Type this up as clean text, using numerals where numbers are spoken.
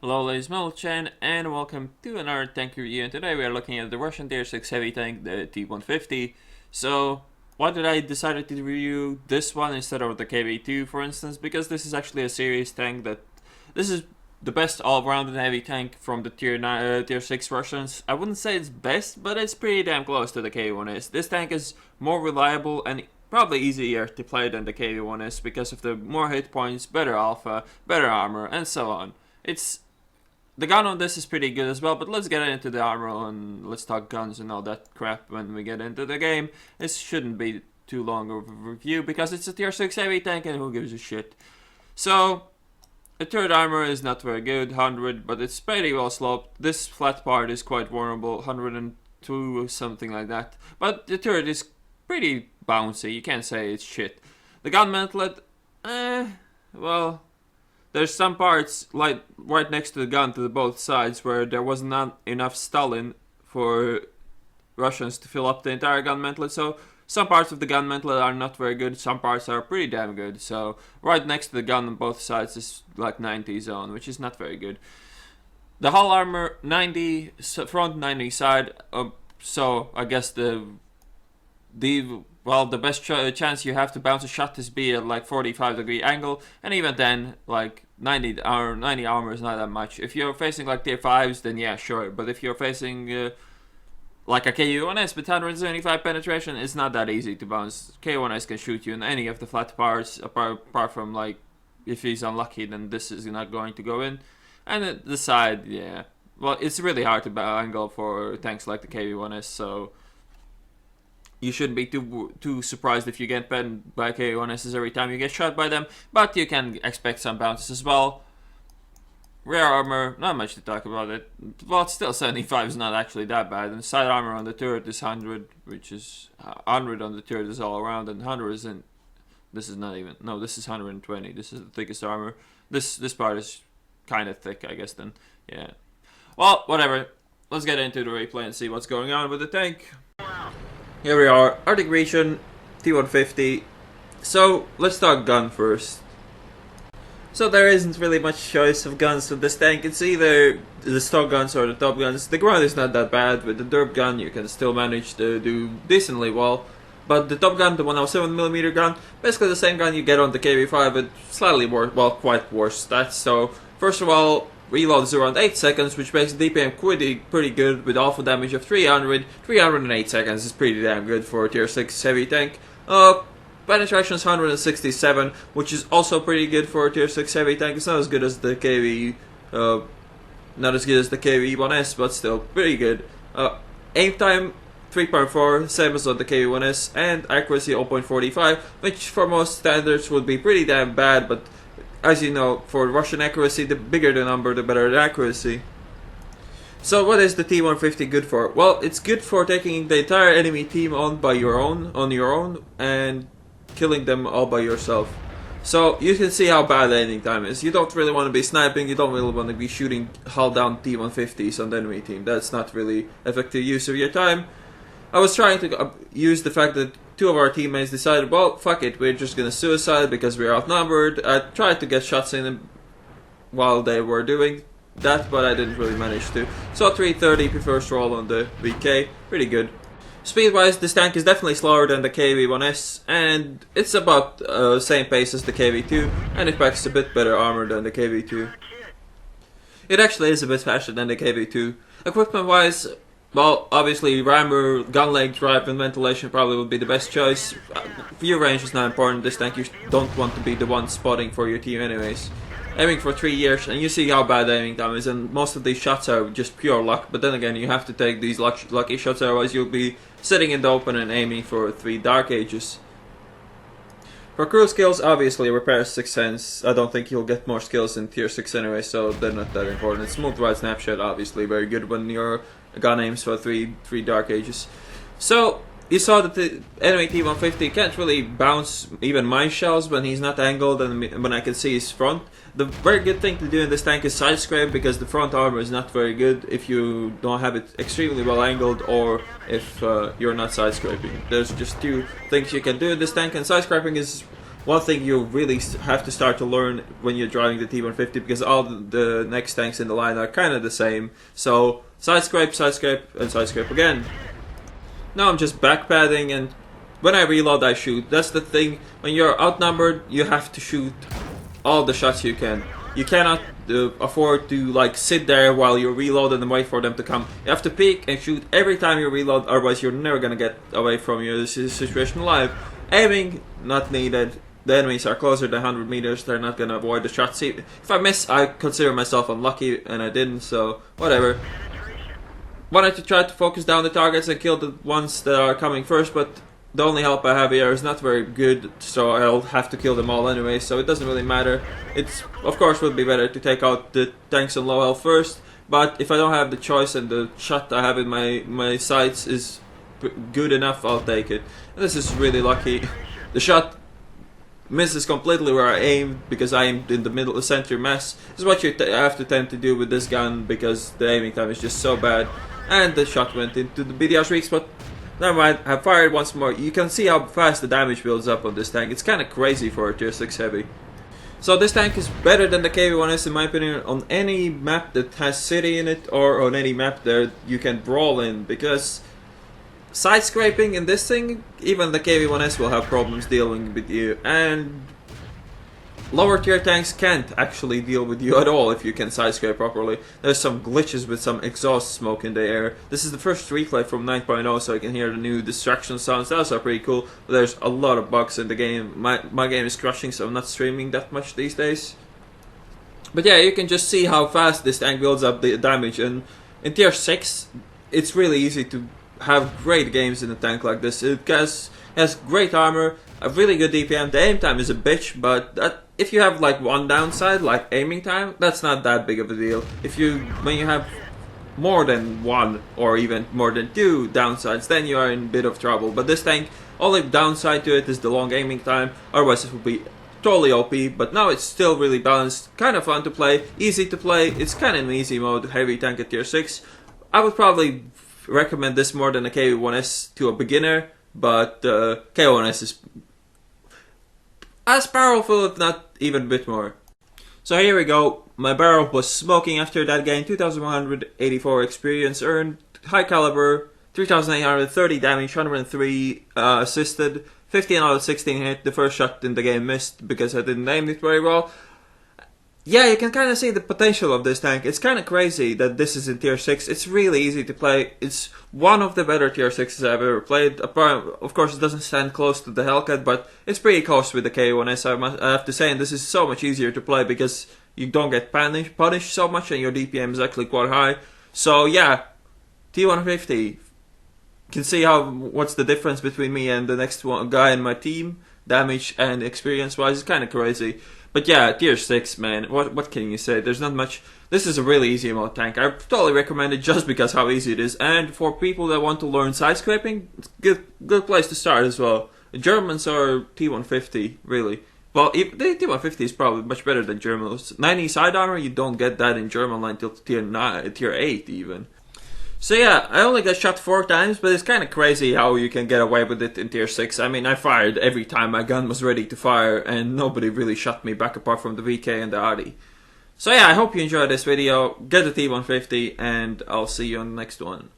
Hello ladies and and welcome to another tank review, and today we are looking at the Russian Tier 6 heavy tank, the T-150. So, why did I decide to review this one instead of the KV-2 for instance? Because this is actually a serious tank this is the best all-rounded heavy tank from the Tier 6 Russians. I wouldn't say it's best, but it's pretty damn close to the KV-1 is. This tank is more reliable and probably easier to play than the KV-1 is because of the more hit points, better alpha, better armor, and so on. The gun on this is pretty good as well, but let's get into the armor and let's talk guns and all that crap when we get into the game. This shouldn't be too long of a review because it's a tier 6 heavy tank and who gives a shit. So, the turret armor is not very good, 100, but it's pretty well sloped. This flat part is quite vulnerable, 102 or something like that. But the turret is pretty bouncy, you can't say it's shit. The gun mantlet, well, there's some parts like right next to the gun to the both sides where there was not enough Stalin for Russians to fill up the entire gun mantlet. So some parts of the gun mantlet are not very good, some parts are pretty damn good. So right next to the gun on both sides is like 90 zone, which is not very good. The hull armor 90 front, 90 side. So I guess the best chance you have to bounce a shot is be at like 45-degree angle, and even then, like 90 armor is not that much. If you're facing like tier 5s, then yeah, sure. But if you're facing like a KU1S with 175 penetration, it's not that easy to bounce. KU1S can shoot you in any of the flat parts, apart from like if he's unlucky, then this is not going to go in. And the side, yeah, well, it's really hard to angle for tanks like the KV-1S, so you shouldn't be too surprised if you get banned by KV-1Ss every time you get shot by them, but you can expect some bounces as well. Rear armor, not much to talk about it. Well, still 75 is not actually that bad, and side armor on the turret is 100, which is 100 on the turret is all around, and 100 isn't. This is not even. No, this is 120. This is the thickest armor. This part is kind of thick, I guess. Then, yeah. Well, whatever. Let's get into the replay and see what's going on with the tank. Here we are, Arctic region, T-150. So, let's talk gun first. So there isn't really much choice of guns for this tank. It's either the stock guns or the top guns. The ground is not that bad. With the derp gun you can still manage to do decently well. But the top gun, the 107mm gun, basically the same gun you get on the KV-5 with slightly worse, well, quite worse stats. So, first of all, reload is around 8 seconds, which makes the DPM pretty good with alpha damage of 300. 308 seconds is pretty damn good for a tier 6 heavy tank. Penetration is 167, which is also pretty good for a tier 6 heavy tank. It's not as good as the KV-1S, but still pretty good. Aim time 3.4, same as on the KV-1S, and accuracy 0.45, which for most standards would be pretty damn bad, but as you know, for Russian accuracy, the bigger the number, the better the accuracy. So what is the T-150 good for? Well, it's good for taking the entire enemy team on your own, and killing them all by yourself. So you can see how bad the aiming time is. You don't really want to be sniping, you don't really want to be shooting hull down T-150s on the enemy team. That's not really effective use of your time. I was trying to use the fact that two of our teammates decided, well, fuck it, we're just gonna suicide because we're outnumbered. I tried to get shots in them while they were doing that, but I didn't really manage to. So 330 first roll on the VK, pretty good. Speed-wise, this tank is definitely slower than the KV-1S, and it's about same pace as the KV-2, and it packs a bit better armor than the KV-2. It actually is a bit faster than the KV-2. Equipment-wise, well, obviously rammer, gun length, drive, and ventilation probably would be the best choice. View range is not important. This tank you don't want to be the one spotting for your team anyways. Aiming for 3 years, and you see how bad the aiming time is, and most of these shots are just pure luck, but then again you have to take these lucky shots, otherwise you'll be sitting in the open and aiming for 3 dark ages. For crew skills, obviously repair 6 hands. I don't think you'll get more skills in tier 6 anyway, so they're not that important. Smooth right snapshot, obviously very good when your gun aims for 3 dark ages. So you saw that the enemy T-150 can't really bounce even mine shells when he's not angled and when I can see his front. The very good thing to do in this tank is side scrape, because the front armor is not very good if you don't have it extremely well angled or if you're not side scraping. There's just 2 things you can do in this tank, and side scraping is one thing you really have to start to learn when you're driving the T-150, because all the next tanks in the line are kind of the same. So side scrape, and side scrape again. Now I'm just backpadding, and when I reload I shoot. That's the thing, when you're outnumbered you have to shoot all the shots you can. You cannot afford to like sit there while you reload and wait for them to come. You have to peek and shoot every time you reload, otherwise you're never gonna get away from you. This is a situation live. Aiming, not needed. The enemies are closer than 100 meters, they're not gonna avoid the shots. See, if I miss, I consider myself unlucky, and I didn't, so whatever. Wanted to try to focus down the targets and kill the ones that are coming first, but the only help I have here is not very good, so I'll have to kill them all anyway, so it doesn't really matter. It's, of course, would be better to take out the tanks on low health first, but if I don't have the choice and the shot I have in my sights is good enough, I'll take it. And this is really lucky. The shot misses completely where I aimed, because I aimed in the middle, the center mass. This is what you have to tend to do with this gun, because the aiming time is just so bad. And the shot went into the BDR's weak spot. Never mind, I fired once more. You can see how fast the damage builds up on this tank. It's kind of crazy for a tier 6 heavy. So this tank is better than the KV-1S in my opinion on any map that has city in it, or on any map that you can brawl in, because side scraping in this thing, even the KV-1S will have problems dealing with you, and lower tier tanks can't actually deal with you at all if you can side scrape properly. There's some glitches with some exhaust smoke in the air. This is the first replay from 9.0, so I can hear the new distraction sounds. Those are pretty cool, but there's a lot of bugs in the game. My game is crashing, so I'm not streaming that much these days. But yeah, you can just see how fast this tank builds up the damage, and in tier 6 it's really easy to have great games in a tank like this. It has great armor, a really good DPM. The aim time is a bitch, but if you have like one downside, like aiming time, that's not that big of a deal. When you have more than one or even more than two downsides, then you are in a bit of trouble. But this tank, only downside to it is the long aiming time, otherwise it would be totally OP, but now it's still really balanced, kind of fun to play, easy to play. It's kind of an easy mode, heavy tank at tier 6. I would probably recommend this more than a KV-1S to a beginner, but KV-1S is as powerful, if not even a bit more. So here we go. My barrel was smoking after that game. 2184 experience earned, high caliber, 3830 damage, 103 assisted, 15 out of 16 hit. The first shot in the game missed because I didn't aim it very well. Yeah, you can kind of see the potential of this tank. It's kind of crazy that this is in tier 6. It's really easy to play. It's one of the better tier 6s I've ever played. Of course, it doesn't stand close to the Hellcat, but it's pretty close with the K1S, I have to say. And this is so much easier to play because you don't get punished so much, and your DPM is actually quite high. So yeah, T-150. Can see what's the difference between me and the next guy in my team. Damage and experience-wise, it's kind of crazy. But yeah, tier 6, man, what can you say? There's not much. This is a really easy mode tank. I totally recommend it just because how easy it is. And for people that want to learn side scraping, it's a good place to start as well. The Germans are T-150, really. Well, the T-150 is probably much better than Germans. 90 side armor, you don't get that in German line till tier 8 even. So yeah, I only got shot 4 times, but it's kind of crazy how you can get away with it in tier 6. I mean, I fired every time my gun was ready to fire, and nobody really shot me back apart from the VK and the Audi. So yeah, I hope you enjoyed this video. Get the T-150, and I'll see you on the next one.